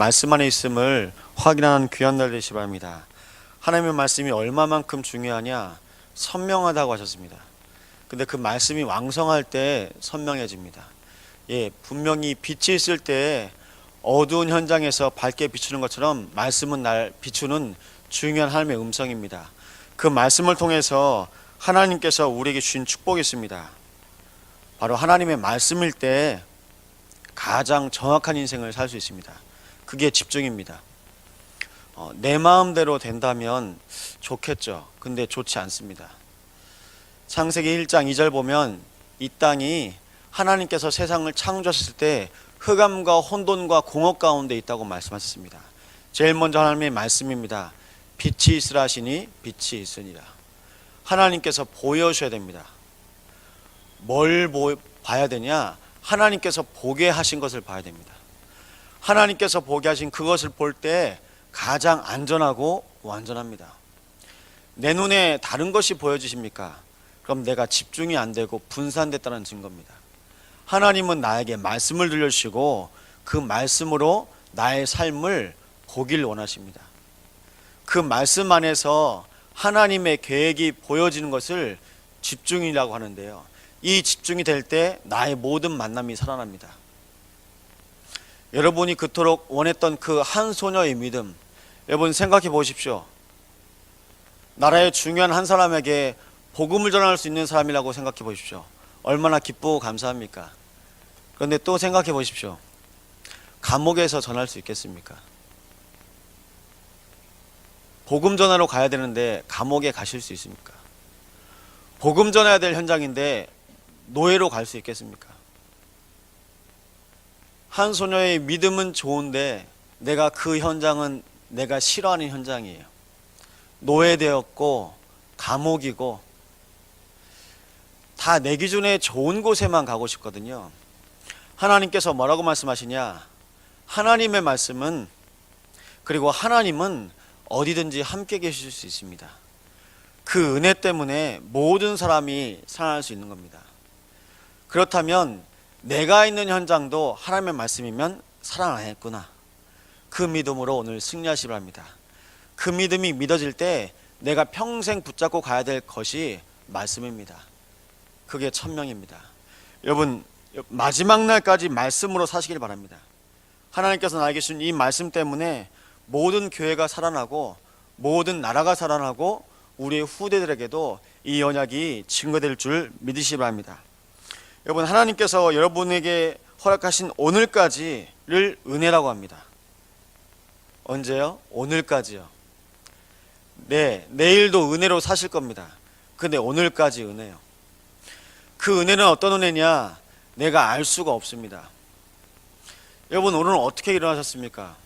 말씀 안에 있음을 확인하는 귀한 날 되시기 바랍니다. 하나님의 말씀이 얼마만큼 중요하냐? 선명하다고 하셨습니다. 근데 그 말씀이 왕성할 때 선명해집니다. 분명히 빛이 있을 때 어두운 현장에서 밝게 비추는 것처럼 말씀은 날 비추는 중요한 하나님의 음성입니다. 그 말씀을 통해서 하나님께서 우리에게 주신 축복이 있습니다. 바로 하나님의 말씀일 때 가장 정확한 인생을 살 수 있습니다. 그게 집중입니다. 내 마음대로 된다면 좋겠죠. 근데 좋지 않습니다. 창세기 1장 2절 보면 이 땅이 하나님께서 세상을 창조하셨을 때 흑암과 혼돈과 공허 가운데 있다고 말씀하셨습니다. 제일 먼저 하나님의 말씀입니다. 빛이 있으라 하시니 빛이 있으니라. 하나님께서 보여주셔야 됩니다. 뭘 봐야 되냐? 하나님께서 보게 하신 것을 봐야 됩니다. 하나님께서 보게 하신 그것을 볼 때 가장 안전하고 완전합니다. 내 눈에 다른 것이 보여지십니까? 그럼 내가 집중이 안 되고 분산됐다는 증거입니다. 하나님은 나에게 말씀을 들려주시고 그 말씀으로 나의 삶을 보길 원하십니다. 그 말씀 안에서 하나님의 계획이 보여지는 것을 집중이라고 하는데요. 이 집중이 될 때 나의 모든 만남이 살아납니다. 여러분이 그토록 원했던 그 한 소녀의 믿음, 여러분 생각해 보십시오. 나라의 중요한 한 사람에게 복음을 전할 수 있는 사람이라고 생각해 보십시오. 얼마나 기쁘고 감사합니까? 그런데 또 생각해 보십시오. 감옥에서 전할 수 있겠습니까? 복음 전하러 가야 되는데 감옥에 가실 수 있습니까? 복음 전해야 될 현장인데 노예로 갈 수 있겠습니까? 한 소녀의 믿음은 좋은데 내가 그 현장은 내가 싫어하는 현장이에요. 노예되었고 감옥이고 다 내 기준에 좋은 곳에만 가고 싶거든요. 하나님께서 뭐라고 말씀하시냐? 하나님의 말씀은, 그리고 하나님은 어디든지 함께 계실 수 있습니다. 그 은혜 때문에 모든 사람이 살아날 수 있는 겁니다. 그렇다면 내가 있는 현장도 하나님의 말씀이면 살아나겠구나. 그 믿음으로 오늘 승리하시기 바랍니다. 그 믿음이 믿어질 때 내가 평생 붙잡고 가야 될 것이 말씀입니다. 그게 천명입니다. 여러분, 마지막 날까지 말씀으로 사시길 바랍니다. 하나님께서 나에게 주신 이 말씀 때문에 모든 교회가 살아나고 모든 나라가 살아나고 우리의 후대들에게도 이 언약이 증거될 줄 믿으시기 바랍니다. 여러분, 하나님께서 여러분에게 허락하신 오늘까지를 은혜라고 합니다. 언제요? 오늘까지요. 네, 내일도 은혜로 사실 겁니다. 근데 오늘까지 은혜요. 그 은혜는 어떤 은혜냐? 내가 알 수가 없습니다. 여러분, 오늘 어떻게 일어나셨습니까?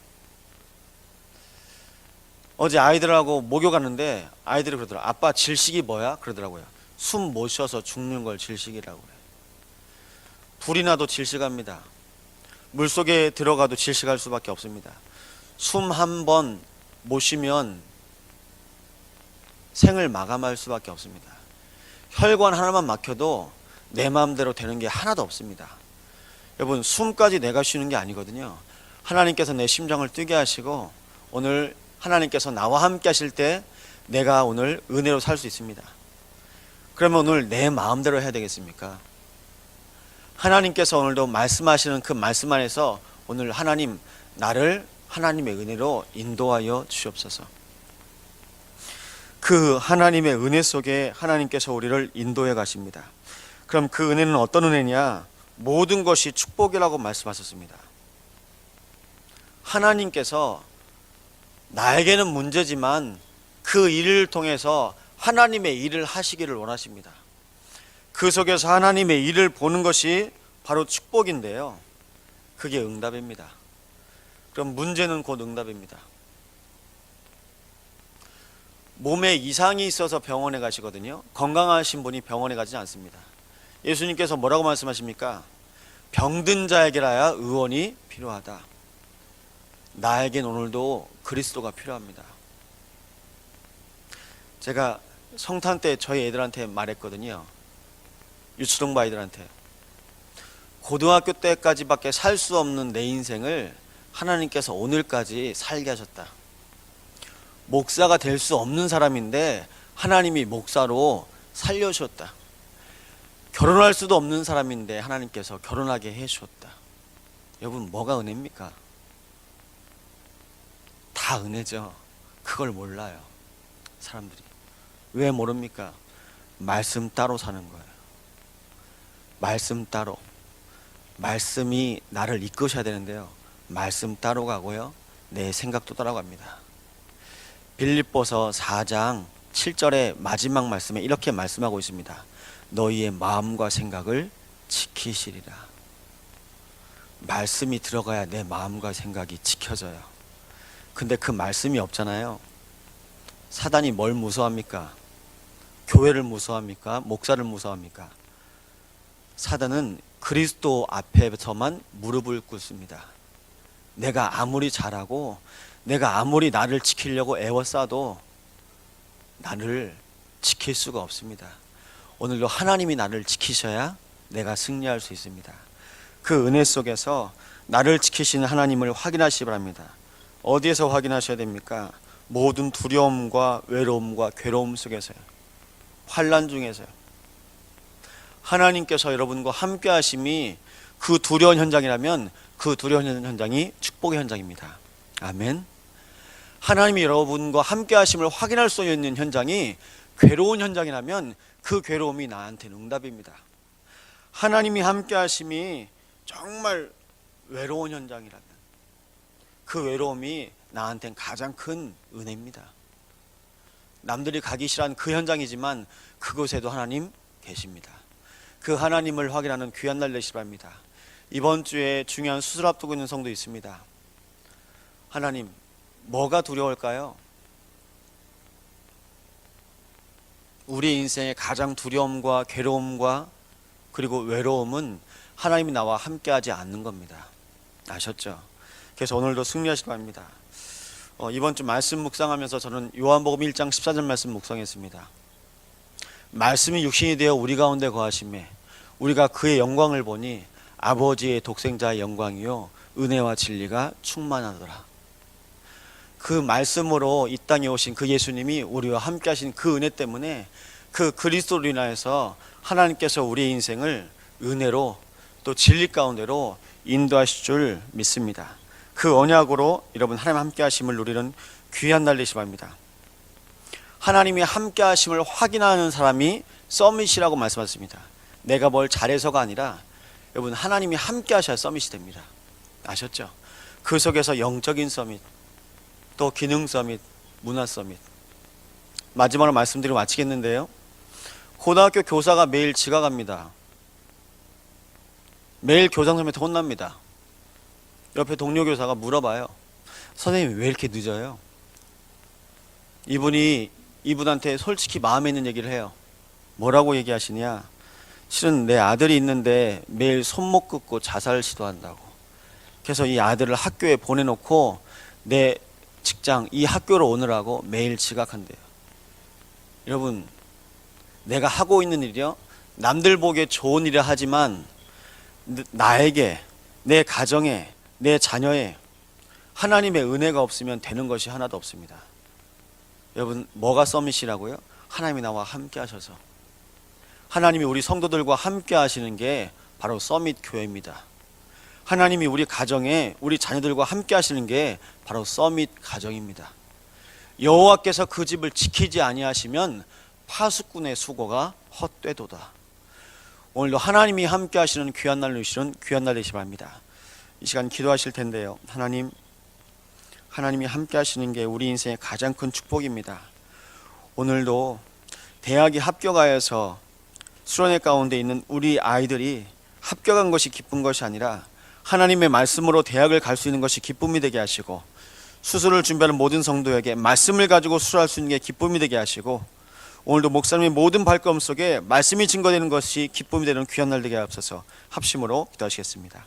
어제 아이들하고 목욕 갔는데 아이들이 그러더라고요. 아빠, 질식이 뭐야? 그러더라고요. 숨 못 쉬어서 죽는 걸 질식이라고 그래요. 불이 나도 질식합니다. 물속에 들어가도 질식할 수밖에 없습니다. 숨 한 번 못 쉬면 생을 마감할 수밖에 없습니다. 혈관 하나만 막혀도 내 마음대로 되는 게 하나도 없습니다. 여러분, 숨까지 내가 쉬는 게 아니거든요. 하나님께서 내 심장을 뛰게 하시고 오늘 하나님께서 나와 함께 하실 때 내가 오늘 은혜로 살 수 있습니다. 그러면 오늘 내 마음대로 해야 되겠습니까? 하나님께서 오늘도 말씀하시는 그 말씀 안에서 오늘 하나님, 나를 하나님의 은혜로 인도하여 주시옵소서. 그 하나님의 은혜 속에 하나님께서 우리를 인도해 가십니다. 그럼 그 은혜는 어떤 은혜냐? 모든 것이 축복이라고 말씀하셨습니다. 하나님께서 나에게는 문제지만 그 일을 통해서 하나님의 일을 하시기를 원하십니다. 그 속에서 하나님의 일을 보는 것이 바로 축복인데요. 그게 응답입니다. 그럼 문제는 곧 응답입니다. 몸에 이상이 있어서 병원에 가시거든요. 건강하신 분이 병원에 가지 않습니다. 예수님께서 뭐라고 말씀하십니까? 병든 자에게라야 의원이 필요하다. 나에겐 오늘도 그리스도가 필요합니다. 제가 성탄 때 저희 애들한테 말했거든요. 유치동부 아이들한테. 고등학교 때까지밖에 살 수 없는 내 인생을 하나님께서 오늘까지 살게 하셨다. 목사가 될 수 없는 사람인데 하나님이 목사로 살려주셨다. 결혼할 수도 없는 사람인데 하나님께서 결혼하게 해주셨다. 여러분, 뭐가 은혜입니까? 다 은혜죠. 그걸 몰라요, 사람들이. 왜 모릅니까? 말씀 따로 사는 거예요. 말씀 따로. 말씀이 나를 이끄셔야 되는데요, 말씀 따로 가고요, 내 생각도 따라갑니다. 빌립보서 4장 7절의 마지막 말씀에 이렇게 말씀하고 있습니다. 너희의 마음과 생각을 지키시리라. 말씀이 들어가야 내 마음과 생각이 지켜져요. 근데 그 말씀이 없잖아요. 사단이 뭘 무서워합니까? 교회를 무서워합니까? 목사를 무서워합니까? 사단은 그리스도 앞에서만 무릎을 꿇습니다. 내가 아무리 잘하고 내가 아무리 나를 지키려고 애워싸도 나를 지킬 수가 없습니다. 오늘도 하나님이 나를 지키셔야 내가 승리할 수 있습니다. 그 은혜 속에서 나를 지키시는 하나님을 확인하시기 바랍니다. 어디에서 확인하셔야 됩니까? 모든 두려움과 외로움과 괴로움 속에서요, 환난 중에서요. 하나님께서 여러분과 함께 하심이 그 두려운 현장이라면 그 두려운 현장이 축복의 현장입니다. 아멘. 하나님이 여러분과 함께 하심을 확인할 수 있는 현장이 괴로운 현장이라면 그 괴로움이 나한테는 응답입니다. 하나님이 함께 하심이 정말 외로운 현장이라면 그 외로움이 나한테는 가장 큰 은혜입니다. 남들이 가기 싫어하는 그 현장이지만 그곳에도 하나님 계십니다. 그 하나님을 확인하는 귀한 날 되시기 바랍니다. 이번 주에 중요한 수술 앞두고 있는 성도 있습니다. 하나님, 뭐가 두려울까요? 우리 인생의 가장 두려움과 괴로움과 그리고 외로움은 하나님이 나와 함께하지 않는 겁니다. 아셨죠? 그래서 오늘도 승리하시기 바랍니다. 이번 주 말씀 묵상하면서 저는 요한복음 1장 14절 말씀 묵상했습니다. 말씀이 육신이 되어 우리 가운데 거하심에 우리가 그의 영광을 보니 아버지의 독생자의 영광이요 은혜와 진리가 충만하더라. 그 말씀으로 이 땅에 오신 그 예수님이 우리와 함께 하신 그 은혜 때문에 그 그리스도로 인하여서 하나님께서 우리의 인생을 은혜로 또 진리 가운데로 인도하실 줄 믿습니다. 그 언약으로 여러분 하나님 함께 하심을 누리는 귀한 날 되시기 바랍니다. 하나님이 함께 하심을 확인하는 사람이 서밋이라고 말씀하셨습니다. 내가 뭘 잘해서가 아니라 여러분 하나님이 함께 하셔야 서밋이 됩니다. 아셨죠? 그 속에서 영적인 서밋, 또 기능 서밋, 문화 서밋. 마지막으로 말씀드리고 마치겠는데요, 고등학교 교사가 매일 지각합니다. 매일 교장 선생님한테 혼납니다. 옆에 동료 교사가 물어봐요. 선생님 왜 이렇게 늦어요? 이분한테 솔직히 마음에 있는 얘기를 해요. 뭐라고 얘기하시냐? 실은 내 아들이 있는데 매일 손목 긋고 자살 시도한다고. 그래서 이 아들을 학교에 보내놓고 내 직장 이 학교로 오느라고 매일 지각한대요. 여러분, 내가 하고 있는 일이요, 남들 보기에 좋은 일이라 하지만 나에게, 내 가정에, 내 자녀에 하나님의 은혜가 없으면 되는 것이 하나도 없습니다. 여러분, 뭐가 서밋이라고요? 하나님이 나와 함께 하셔서, 하나님이 우리 성도들과 함께 하시는 게 바로 서밋 교회입니다. 하나님이 우리 가정에 우리 자녀들과 함께 하시는 게 바로 서밋 가정입니다. 여호와께서 그 집을 지키지 아니하시면 파수꾼의 수고가 헛되도다. 오늘도 하나님이 함께 하시는 귀한 날 누리시는 귀한 날 되시기 바랍니다. 이 시간 기도하실 텐데요, 하나님이 함께 하시는 게 우리 인생의 가장 큰 축복입니다. 오늘도 대학에 합격하여서 수련회 가운데 있는 우리 아이들이 합격한 것이 기쁜 것이 아니라 하나님의 말씀으로 대학을 갈 수 있는 것이 기쁨이 되게 하시고, 수술을 준비하는 모든 성도에게 말씀을 가지고 수술할 수 있는 게 기쁨이 되게 하시고, 오늘도 목사님의 모든 발걸음 속에 말씀이 증거되는 것이 기쁨이 되는 귀한 날 되게 하옵소서. 합심으로 기도하시겠습니다.